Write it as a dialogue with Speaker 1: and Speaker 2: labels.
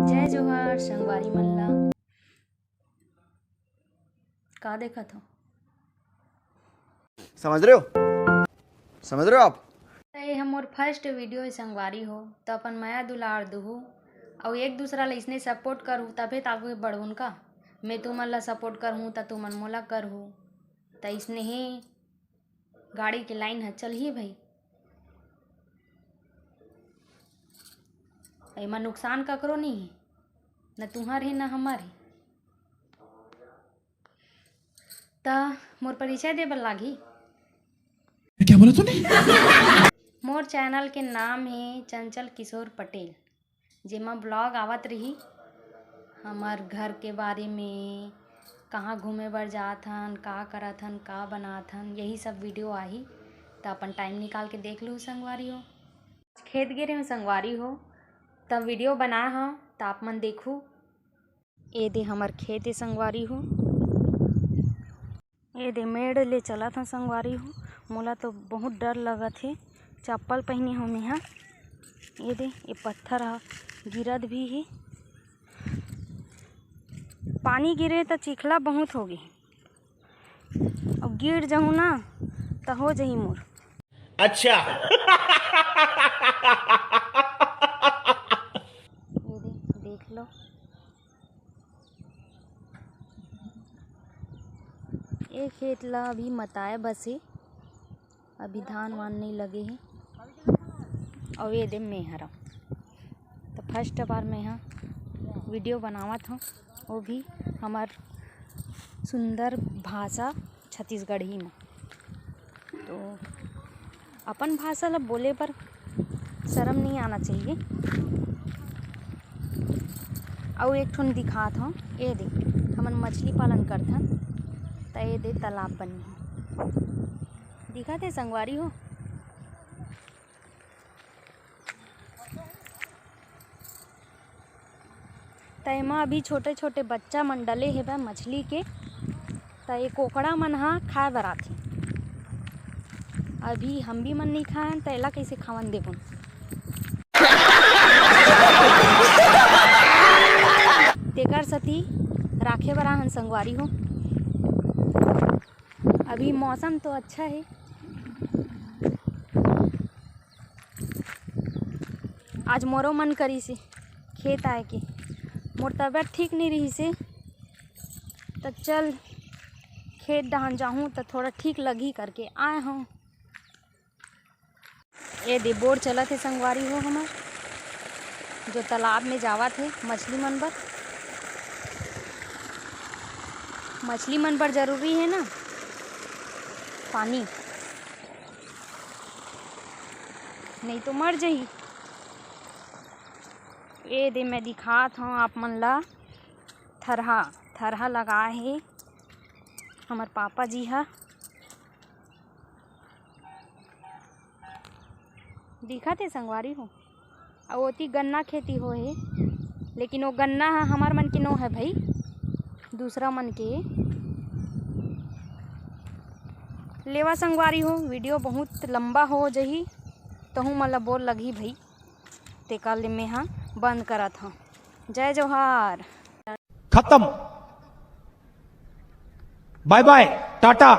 Speaker 1: जय जोहार संगवारी मल्ला का देखा था।
Speaker 2: समझ रहे हो आप?
Speaker 1: ये हमर फर्स्ट वीडियो है संगवारी हो तो अपन माया दुलार दुहू और एक दूसरा ला इसने सपोर्ट करूँ तबे आगे बढ़ून का। मैं तुमन ला सपोर्ट करहूँ तो तुमन मोला करहूँ तो इसने ही गाड़ी की लाइन है चल ही भाई। एमा नुकसान ककरो नहीं है, न तुम्हार है न हमार है। ता मोर परिचय देबर लागी।
Speaker 2: क्या बोला तूने?
Speaker 1: मोर चैनल के नाम है चंचल किशोर पटेल, जेमा ब्लॉग आवत रही हमार घर के बारे में, कहाँ घूमे बर जात हन, का करत हन, का बनात हन, यही सब वीडियो आही। तो अपन टाइम निकाल के देख लो संगवारी हो। खेत गिरे में संगवारी हो तब वीडियो बना हो तो आप मन देखू। ये दे हमार खेत है संगवारी हो, ये दे मेड़ ले चला था संगवारी हो। मोला तो बहुत डर लगत है, चप्पल पहनी हो मैं हाँ। ये दे ये पत्थर हा गिरत भी है, पानी गिरे तो चिखला बहुत होगी, अब गिर जाऊँ ना तो हो जाही मोर।
Speaker 2: अच्छा।
Speaker 1: ये देख लो, ये खेत ला अभी मताए बसे, अभी धान वान नहीं लगे हैं। और ये दे मैं हरा तो फर्स्ट बार मैं यहाँ वीडियो बनावत हूँ, वो भी हमार सुंदर भाषा छत्तीसगढ़ी में। तो अपन भाषा ला बोले पर शर्म नहीं आना चाहिए। और एक ठोन दिखात हूँ, ये देख हमन मछली पालन करथन तो ये दे तालाब बनी है, दिखा थे संगवारी हो। तैमा अभी छोटे छोटे बच्चा मन डले हे बा मछली के, तो ये कोकड़ा मन हा खाए बर आथे। अभी हम भी मन नहीं खाएं तो एला कैसे खावन देबुन। तेकर सती राखे बर आहन संगवारी हो। अभी मौसम तो अच्छा है, आज मोरो मन करी से खेत आए के, मोर तबीयत ठीक नहीं रही से तो चल खेत डहान जाऊँ तो थोड़ा ठीक लगी करके आए हूँ। ये दे बोर चला थे संगवारी हो हमार, जो तालाब में जावा थे मछली मन बर। मछली मन बर जरूरी है ना पानी, नहीं तो मर जाही। ये दे मैं दिखात हूँ आप मन ला थरहा लगाए है हमार पापा जी हा, दिखा थे संगवारी हो। और ओती गन्ना खेती हो है, लेकिन वो गन्ना हमार मन के नो है भाई, दूसरा मन के। लेवा संगवारी हो वीडियो बहुत लंबा हो जही तो हूँ मला बोर लगी भाई, तेका ले मैं हाँ बंद करत हूँ। जय जोहार,
Speaker 2: खत्म, बाय बाय, टाटा।